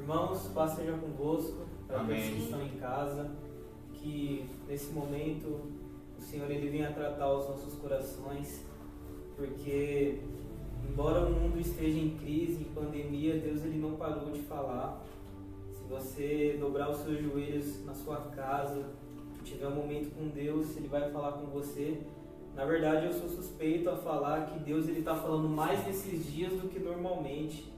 Irmãos, paz seja convosco, para todos Amém. que estão em casa, que nesse momento o Senhor ele venha tratar os nossos corações, porque embora o mundo esteja em crise, em pandemia, Deus ele não parou de falar. Se você dobrar os seus joelhos na sua casa, tiver um momento com Deus, Ele vai falar com você. Na verdade, eu sou suspeito a falar que Deus ele está falando mais nesses dias do que normalmente,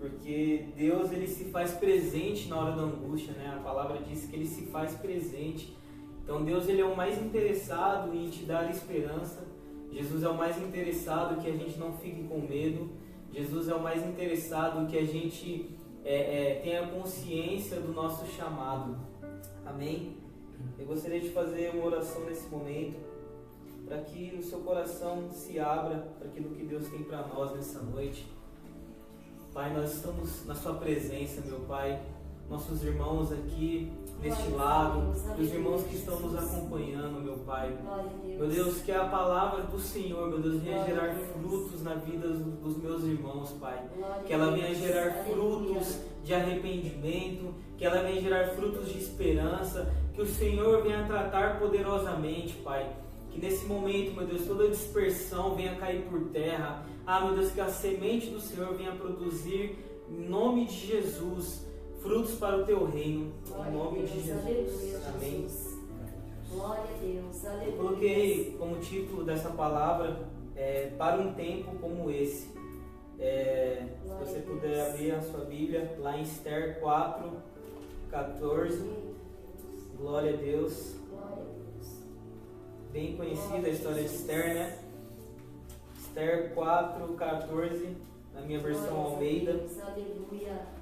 porque Deus ele se faz presente na hora da angústia, né? A palavra diz que Ele se faz presente. Então Deus ele é o mais interessado em te dar esperança. Jesus é o mais interessado que a gente não fique com medo. Jesus é o mais interessado que a gente tenha consciência do nosso chamado. Amém? Eu gostaria de fazer uma oração nesse momento, para que o seu coração se abra para aquilo que Deus tem para nós nessa noite. Pai, nós estamos na sua presença, meu Pai, nossos irmãos aqui deste lado, os irmãos que estão nos acompanhando, meu Pai. Meu Deus, que a palavra do Senhor, meu Deus, venha gerar frutos na vida dos meus irmãos, Pai. Que ela venha gerar frutos de arrependimento, que ela venha gerar frutos de esperança, que o Senhor venha tratar poderosamente, Pai. Que nesse momento, meu Deus, toda dispersão venha cair por terra. Meu Deus, que a semente do Senhor venha produzir, em nome de Jesus, frutos para o Teu reino. Em nome de Jesus. Amém. Glória a Deus. Aleluia. Eu coloquei como título dessa palavra, para um tempo como esse. Se você puder abrir a sua Bíblia, lá em Esther 4:14. Glória a Deus. Bem conhecida a história de Esther, né? Esther 4:14, na minha versão Almeida.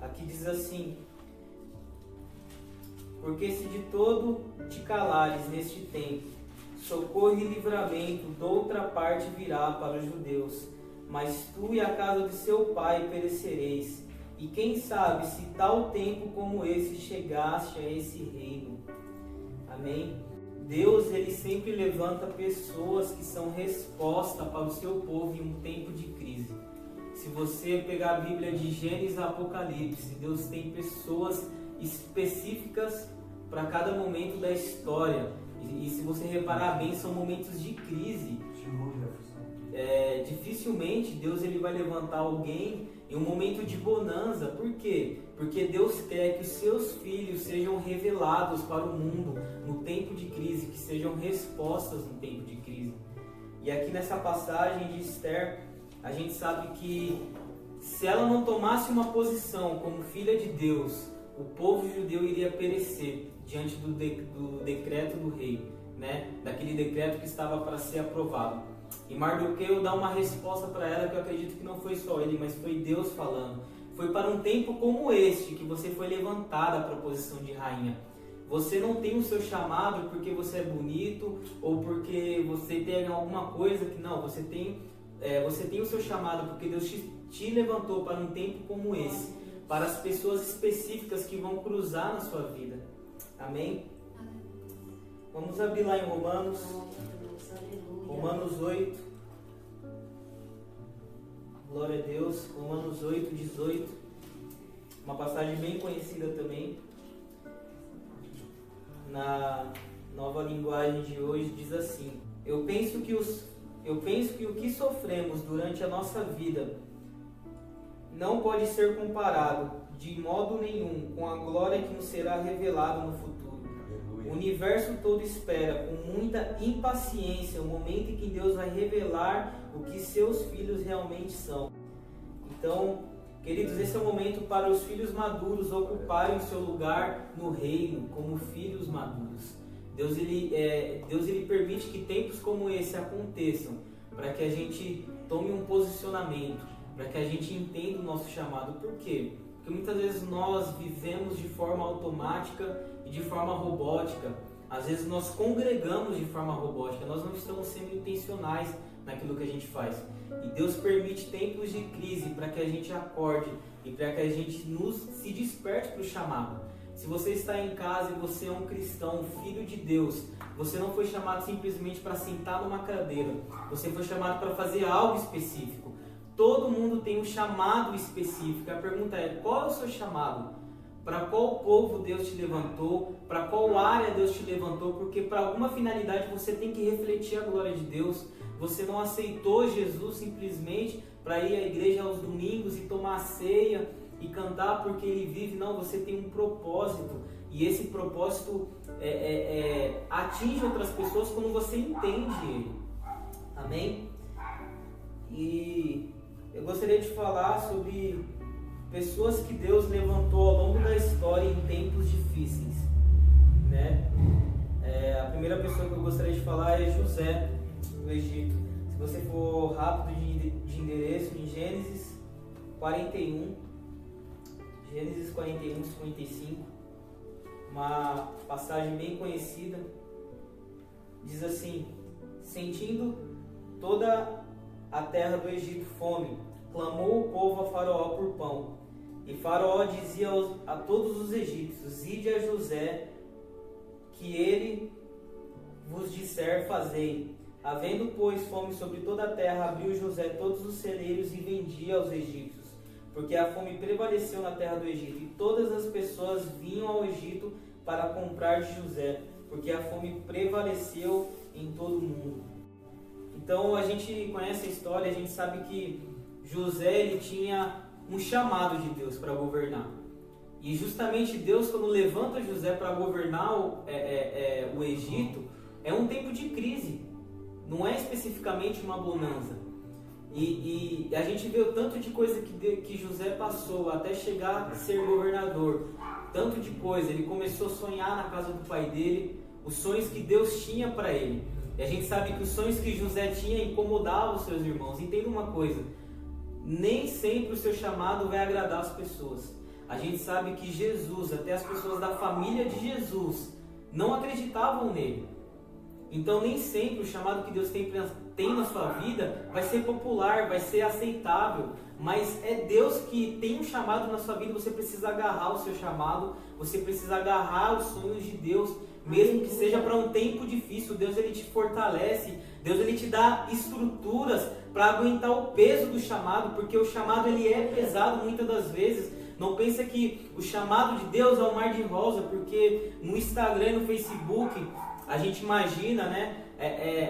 Aqui diz assim: porque se de todo te calares neste tempo, socorro e livramento doutra parte virá para os judeus, mas tu e a casa de seu pai perecereis. E quem sabe se tal tempo como esse chegaste a esse reino. Amém? Deus ele sempre levanta pessoas que são resposta para o seu povo em um tempo de crise. Se você pegar a Bíblia de Gênesis a Apocalipse, Deus tem pessoas específicas para cada momento da história. E se você reparar bem, são momentos de crise. Dificilmente Deus ele vai levantar alguém em um momento de bonança. Por quê? Porque Deus quer que os seus filhos sejam revelados para o mundo no tempo de crise, que sejam respostas no tempo de crise. E aqui nessa passagem de Esther, a gente sabe que se ela não tomasse uma posição como filha de Deus, o povo judeu iria perecer diante do decreto do rei, né? Daquele decreto que estava para ser aprovado. E Mardoqueu dá uma resposta para ela que eu acredito que não foi só ele, mas foi Deus falando. Foi para um tempo como este que você foi levantada para a posição de rainha. Você não tem o seu chamado porque você é bonito ou porque você tem alguma coisa que não. Você tem o seu chamado porque Deus te levantou para um tempo como esse, para as pessoas específicas que vão cruzar na sua vida. Amém? Vamos abrir lá em Romanos 8. Glória a Deus. Romanos 8:18. Uma passagem bem conhecida também. Na nova linguagem de hoje diz assim: Eu penso que o que sofremos durante a nossa vida não pode ser comparado de modo nenhum com a glória que nos será revelada no futuro. O universo todo espera com muita impaciência o momento em que Deus vai revelar o que seus filhos realmente são. Então, queridos, esse é o momento para os filhos maduros ocuparem o seu lugar no reino como filhos maduros. Deus ele permite que tempos como esse aconteçam para que a gente tome um posicionamento, para que a gente entenda o nosso chamado. Por quê? Porque muitas vezes nós vivemos de forma automática e de forma robótica. Às vezes nós congregamos de forma robótica, nós não estamos sendo intencionais naquilo que a gente faz. E Deus permite tempos de crise para que a gente acorde e para que a gente se desperte para o chamado. Se você está em casa e você é um cristão, um filho de Deus, você não foi chamado simplesmente para sentar numa cadeira, você foi chamado para fazer algo específico. Todo mundo tem um chamado específico. A pergunta é: qual é o seu chamado? para qual povo Deus te levantou, para qual área Deus te levantou, porque para alguma finalidade você tem que refletir a glória de Deus. Você não aceitou Jesus simplesmente para ir à igreja aos domingos e tomar a ceia e cantar porque Ele vive. Não, você tem um propósito, e esse propósito atinge outras pessoas quando você entende Ele. Amém? E eu gostaria de falar sobre pessoas que Deus levantou ao longo da história em tempos difíceis, né? A primeira pessoa que eu gostaria de falar é José, do Egito. Se você for rápido de endereço, em Gênesis 41, 55, uma passagem bem conhecida, diz assim: sentindo toda a terra do Egito fome, clamou o povo a Faraó por pão. E Faraó dizia a todos os egípcios: ide a José, que ele vos disser, fazei. Havendo, pois, fome sobre toda a terra, abriu José todos os celeiros e vendia aos egípcios, porque a fome prevaleceu na terra do Egito. E todas as pessoas vinham ao Egito para comprar de José, porque a fome prevaleceu em todo o mundo. Então a gente conhece a história, a gente sabe que José ele tinha um chamado de Deus para governar. E justamente Deus, quando levanta José para governar o Egito, é um tempo de crise, não é especificamente uma bonança. E a gente vê o tanto de coisa que José passou até chegar a ser governador. Tanto de coisa, ele começou a sonhar na casa do pai dele, os sonhos que Deus tinha para ele. E a gente sabe que os sonhos que José tinha incomodavam os seus irmãos. Entenda uma coisa: nem sempre o seu chamado vai agradar as pessoas. A gente sabe que Jesus, até as pessoas da família de Jesus, não acreditavam nele. Então nem sempre o chamado que Deus tem na sua vida vai ser popular, vai ser aceitável. Mas é Deus que tem um chamado na sua vida. Você precisa agarrar o seu chamado, você precisa agarrar os sonhos de Deus, mesmo que seja para um tempo difícil. Deus ele te fortalece, Deus ele te dá estruturas para aguentar o peso do chamado, porque o chamado ele é pesado muitas das vezes. Não pensa que o chamado de Deus é um mar de rosa, porque no Instagram e no Facebook a gente imagina, né?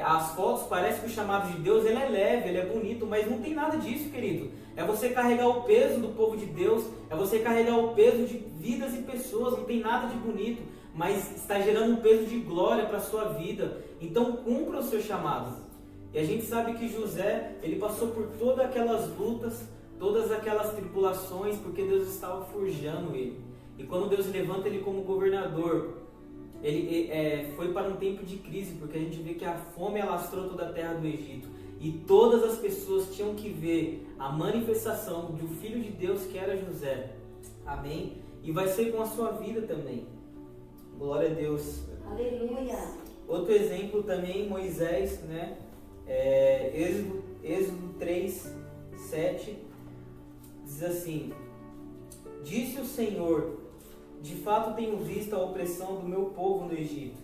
As fotos, parece que o chamado de Deus ele é leve, ele é bonito, mas não tem nada disso, querido. É você carregar o peso do povo de Deus, é você carregar o peso de vidas e pessoas. Não tem nada de bonito, mas está gerando um peso de glória para a sua vida. Então cumpra os seus chamados. E a gente sabe que José, ele passou por todas aquelas lutas, todas aquelas tribulações, porque Deus estava forjando ele. E quando Deus levanta ele como governador, ele foi para um tempo de crise, porque a gente vê que a fome alastrou toda a terra do Egito. E todas as pessoas tinham que ver a manifestação do Filho de Deus, que era José. Amém? E vai ser com a sua vida também. Glória a Deus. Aleluia. Outro exemplo também, Moisés, né? Êxodo 3, 7, diz assim: disse o Senhor: de fato tenho visto a opressão do meu povo no Egito,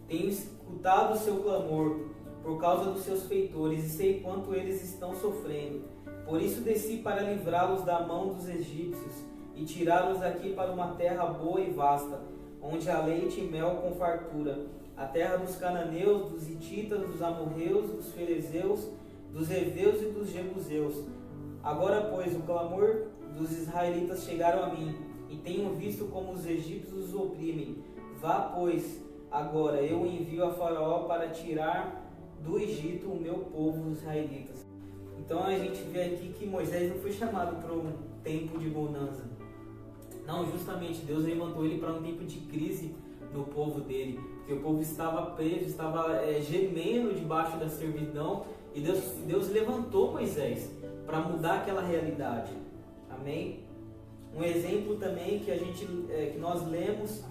tenho escutado o seu clamor por causa dos seus feitores e sei quanto eles estão sofrendo. Por isso desci para livrá-los da mão dos egípcios e tirá-los aqui para uma terra boa e vasta, onde há leite e mel com fartura, a terra dos cananeus, dos hititas, dos amorreus, dos ferezeus, dos heveus e dos jebuseus. Agora, pois, o clamor dos israelitas chegaram a mim, e tenho visto como os egípcios os oprimem. Vá, pois, agora eu envio a Faraó para tirar do Egito o meu povo, os israelitas. Então a gente vê aqui que Moisés não foi chamado para um tempo de bonança. Não, justamente Deus levantou ele para um tempo de crise no povo dele, porque o povo estava preso, estava gemendo debaixo da servidão, e Deus levantou Moisés para mudar aquela realidade. Amém? Um exemplo também que nós lemos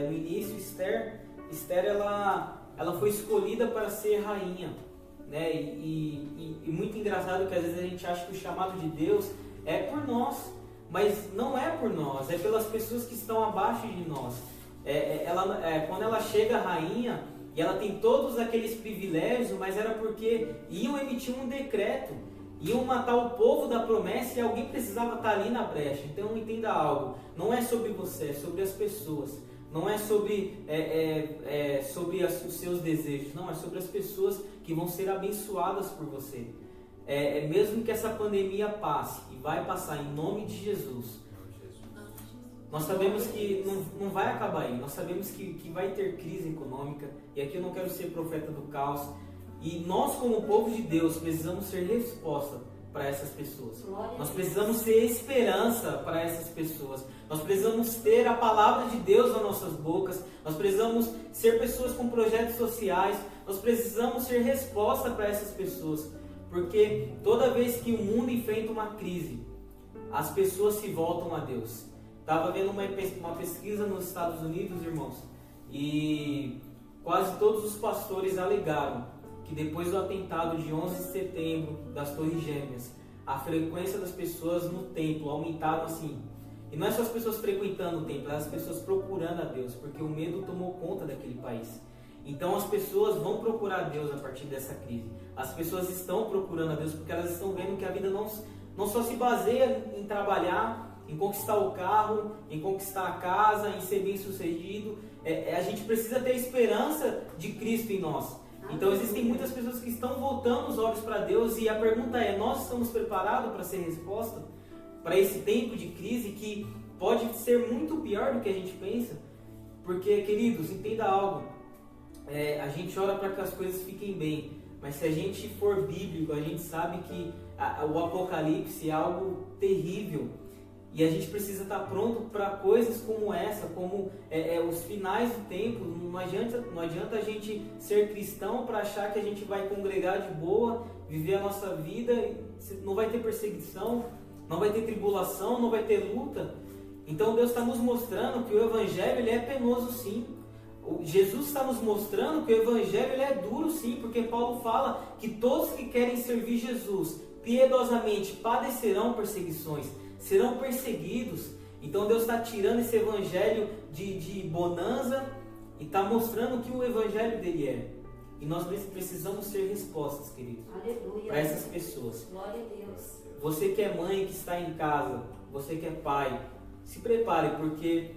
no início, Esther, ela foi escolhida para ser rainha, né? E muito engraçado que às vezes a gente acha que o chamado de Deus é por nós, mas não é por nós, é pelas pessoas que estão abaixo de nós. Quando ela chega rainha, e ela tem todos aqueles privilégios, mas era porque iam emitir um decreto. iam matar o povo da promessa e alguém precisava estar ali na brecha. Então entenda algo, não é sobre você, é sobre as pessoas. Não é sobre, os seus desejos, não, é sobre as pessoas que vão ser abençoadas por você. Mesmo que essa pandemia passe, e vai passar em nome de Jesus, nós sabemos que não vai acabar aí, nós sabemos que vai ter crise econômica, e aqui eu não quero ser profeta do caos, e nós como povo de Deus precisamos ser resposta para essas pessoas. Nós precisamos ser esperança para essas pessoas. Nós precisamos ter a palavra de Deus nas nossas bocas. Nós precisamos ser pessoas com projetos sociais. Nós precisamos ser resposta para essas pessoas. Porque toda vez que o mundo enfrenta uma crise, as pessoas se voltam a Deus. Estava vendo uma pesquisa nos Estados Unidos, irmãos, e quase todos os pastores alegaram que depois do atentado de 11 de setembro das Torres Gêmeas, a frequência das pessoas no templo aumentaram assim. E não é só as pessoas frequentando o templo, é as pessoas procurando a Deus, porque o medo tomou conta daquele país. Então as pessoas vão procurar Deus a partir dessa crise. As pessoas estão procurando a Deus porque elas estão vendo que a vida não só se baseia em trabalhar, em conquistar o carro, em conquistar a casa, em ser bem sucedido. A gente precisa ter a esperança de Cristo em nós. Então existem muitas pessoas que estão voltando os olhos para Deus e a pergunta é, nós estamos preparados para ser resposta para esse tempo de crise que pode ser muito pior do que a gente pensa? Porque, queridos, entenda algo, a gente ora para que as coisas fiquem bem, mas se a gente for bíblico, a gente sabe que o Apocalipse é algo terrível. E a gente precisa estar pronto para coisas como essa, como os finais do tempo. Não adianta a gente ser cristão para achar que a gente vai congregar de boa, viver a nossa vida, não vai ter perseguição, não vai ter tribulação, não vai ter luta. Então Deus está nos mostrando que o Evangelho ele é penoso sim. Jesus está nos mostrando que o Evangelho ele é duro sim, porque Paulo fala que todos que querem servir Jesus piedosamente padecerão perseguições, serão perseguidos. Então Deus está tirando esse evangelho de bonança e está mostrando o que o evangelho dele é. E nós precisamos ser respostas, queridos, para essas pessoas. Glória a Deus. Você que é mãe, que está em casa, você que é pai, se prepare, porque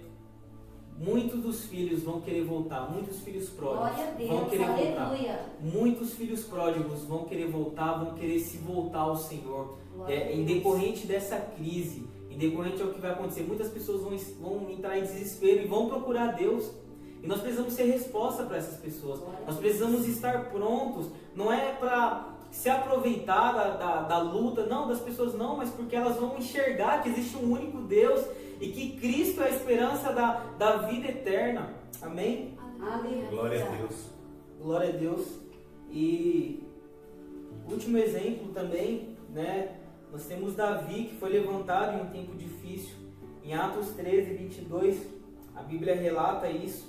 muitos dos filhos vão querer voltar, muitos filhos pródigos vão querer voltar. Muitos filhos pródigos vão querer voltar, vão querer se voltar ao Senhor. Em decorrente dessa crise, em decorrente ao que vai acontecer, muitas pessoas vão entrar em desespero e vão procurar Deus. E nós precisamos ser resposta para essas pessoas. Nós precisamos estar prontos. Não é para se aproveitar da luta, não, das pessoas não, mas porque elas vão enxergar que existe um único Deus e que Cristo é a esperança da vida eterna. Amém? Amém. Glória a Deus. Glória a Deus. E último exemplo também, né? Nós temos Davi, que foi levantado em um tempo difícil. Em Atos 13, 22, a Bíblia relata isso.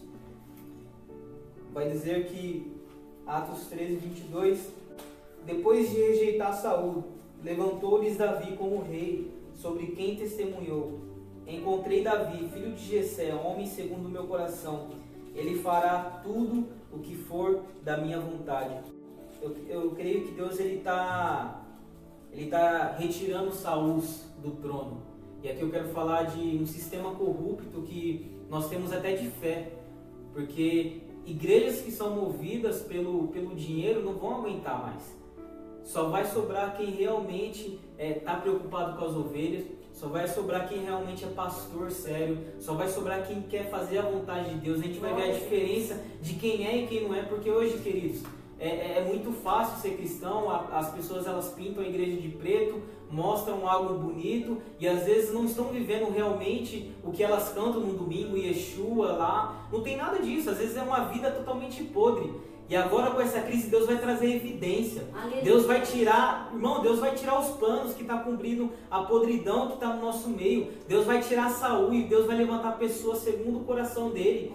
Vai dizer que, Atos 13, 22, depois de rejeitar Saul, levantou-lhes Davi como rei, sobre quem testemunhou: encontrei Davi, filho de Jessé, homem segundo o meu coração. Ele fará tudo o que for da minha vontade. Eu creio que Deus ele tá retirando Saul do trono. E aqui eu quero falar de um sistema corrupto que nós temos até de fé. Porque igrejas que são movidas pelo dinheiro não vão aguentar mais. Só vai sobrar quem realmente está preocupado com as ovelhas. Só vai sobrar quem realmente é pastor sério. Só vai sobrar quem quer fazer a vontade de Deus. A gente vai ver a diferença de quem é e quem não é. Porque hoje, queridos, é muito fácil ser cristão. As pessoas elas pintam a igreja de preto, mostram algo bonito e às vezes não estão vivendo realmente o que elas cantam no domingo, Yeshua lá. Não tem nada disso. Às vezes é uma vida totalmente podre. E agora com essa crise Deus vai trazer evidência. Aleluia. Deus vai tirar, irmão, Deus vai tirar os panos que está cobrindo a podridão que está no nosso meio. Deus vai tirar a saúde, Deus vai levantar pessoas segundo o coração dele.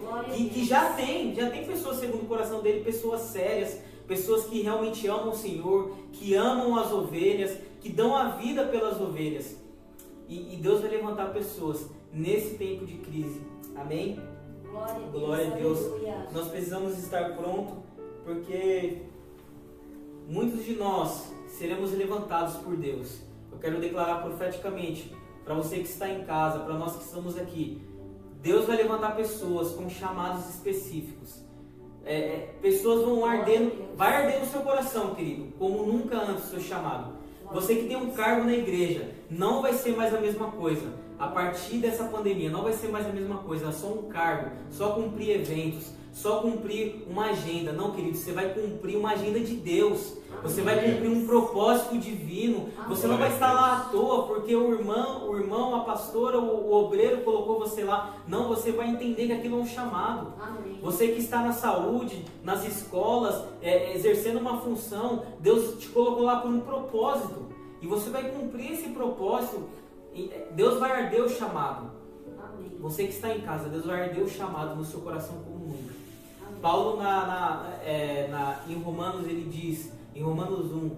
Que já tem pessoas segundo o coração dele, pessoas sérias, pessoas que realmente amam o Senhor, que amam as ovelhas, que dão a vida pelas ovelhas. E Deus vai levantar pessoas nesse tempo de crise. Amém? Glória a Deus. Nós precisamos estar prontos, porque muitos de nós seremos levantados por Deus. Eu quero declarar profeticamente para você que está em casa, para nós que estamos aqui, Deus vai levantar pessoas com chamados específicos. Pessoas vão arder, vai arder no seu coração, querido, como nunca antes o seu chamado. Você que tem um cargo na igreja, não vai ser mais a mesma coisa. A partir dessa pandemia, não vai ser mais a mesma coisa. É só um cargo, só cumprir eventos, só cumprir uma agenda. Não, querido, você vai cumprir uma agenda de Deus. Você vai cumprir um propósito divino. Você não vai estar lá à toa porque o irmão, a pastora, o obreiro colocou você lá. Não, você vai entender que aquilo é um chamado. Você que está na saúde, nas escolas, exercendo uma função, Deus te colocou lá por um propósito. E você vai cumprir esse propósito. Deus vai arder o chamado. Você que está em casa, Deus vai arder o chamado no seu coração como nunca. Paulo em Romanos ele diz, em Romanos 1,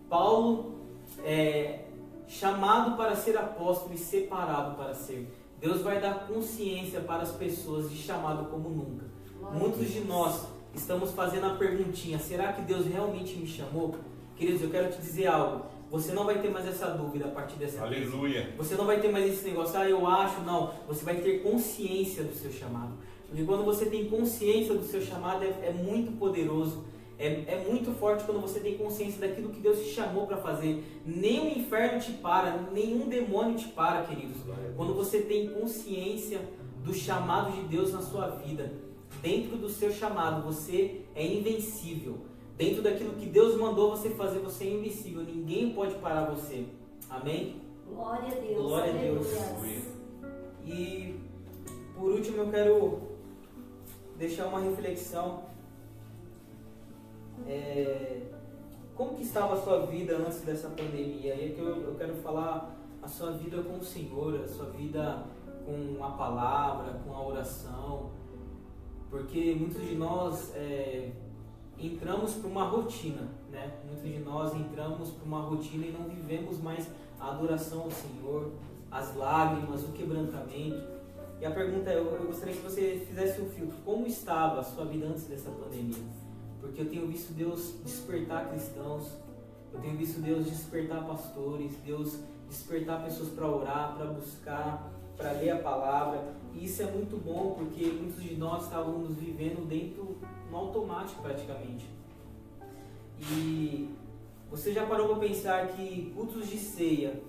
Paulo é chamado para ser apóstolo e separado para ser. Deus vai dar consciência para as pessoas de chamado como nunca. Muitos de nós estamos fazendo a perguntinha, será que Deus realmente me chamou? Queridos, eu quero te dizer algo. Você não vai ter mais essa dúvida a partir dessa crise. Aleluia. Você não vai ter mais esse negócio, eu acho, não. Você vai ter consciência do seu chamado. Porque quando você tem consciência do seu chamado, é muito poderoso. É muito forte quando você tem consciência daquilo que Deus te chamou para fazer. Nem o inferno te para, nenhum demônio te para, queridos. Quando você tem consciência do chamado de Deus na sua vida, dentro do seu chamado, você é invencível. Dentro daquilo que Deus mandou você fazer, você é invencível. Ninguém pode parar você. Amém? Glória a Deus. Glória a Deus. E por último eu quero deixar uma reflexão. Como que estava a sua vida antes dessa pandemia? E é que eu quero falar a sua vida com o Senhor, a sua vida com a palavra, com a oração. Porque muitos de nós entramos para uma rotina, né? Muitos de nós entramos para uma rotina e não vivemos mais a adoração ao Senhor, as lágrimas, o quebrantamento. E a pergunta é, eu gostaria que você fizesse um filtro. Como estava a sua vida antes dessa pandemia? Porque eu tenho visto Deus despertar cristãos, eu tenho visto Deus despertar pastores, Deus despertar pessoas para orar, para buscar, para ler a palavra. E isso é muito bom, porque muitos de nós estávamos vivendo dentro no automático praticamente. E você já parou para pensar que cultos de ceia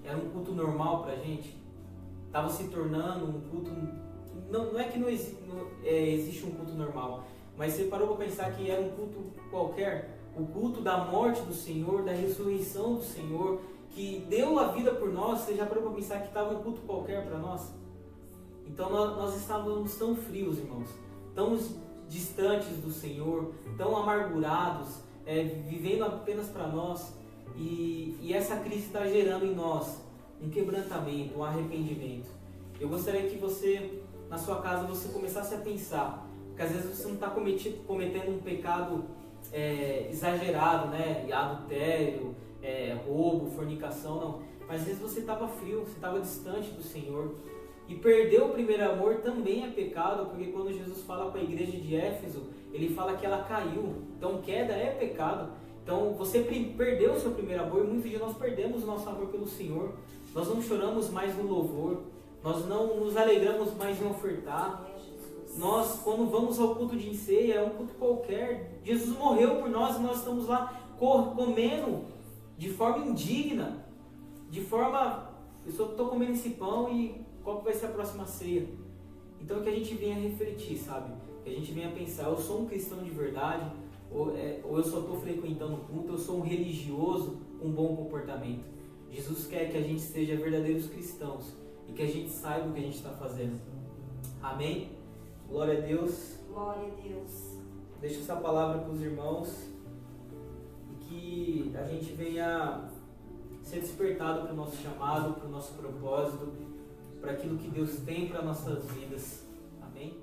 era um culto normal para a gente? Estava se tornando um culto... Não é que não existe um culto normal, mas você parou para pensar que era um culto qualquer? O culto da morte do Senhor, da ressurreição do Senhor, que deu a vida por nós. Você já parou para pensar que estava um culto qualquer para nós? Então nós estávamos tão frios, irmãos, tão distantes do Senhor, tão amargurados, vivendo apenas para nós. E essa crise está gerando em nós um quebrantamento, um arrependimento. Eu gostaria que você, na sua casa, você começasse a pensar, porque às vezes você não está cometendo um pecado exagerado, né? Adultério, roubo, fornicação, não. Mas às vezes você estava frio, você estava distante do Senhor. E perder o primeiro amor também é pecado, porque quando Jesus fala com a igreja de Éfeso, ele fala que ela caiu. Então queda é pecado. Então você perdeu o seu primeiro amor, e muitos de nós perdemos o nosso amor pelo Senhor. Nós não choramos mais no louvor, nós não nos alegramos mais em ofertar. Nós, quando vamos ao culto de ceia, é um culto qualquer. Jesus morreu por nós e nós estamos lá comendo de forma indigna, de forma... Eu só estou comendo esse pão e qual que vai ser a próxima ceia? Então que a gente venha refletir, sabe? Que a gente venha pensar, eu sou um cristão de verdade, ou eu só estou frequentando o culto, eu sou um religioso com bom comportamento. Jesus quer que a gente seja verdadeiros cristãos e que a gente saiba o que a gente está fazendo. Amém? Glória a Deus. Glória a Deus. Deixa essa palavra para os irmãos e que a gente venha ser despertado para o nosso chamado, para o nosso propósito, para aquilo que Deus tem para nossas vidas. Amém?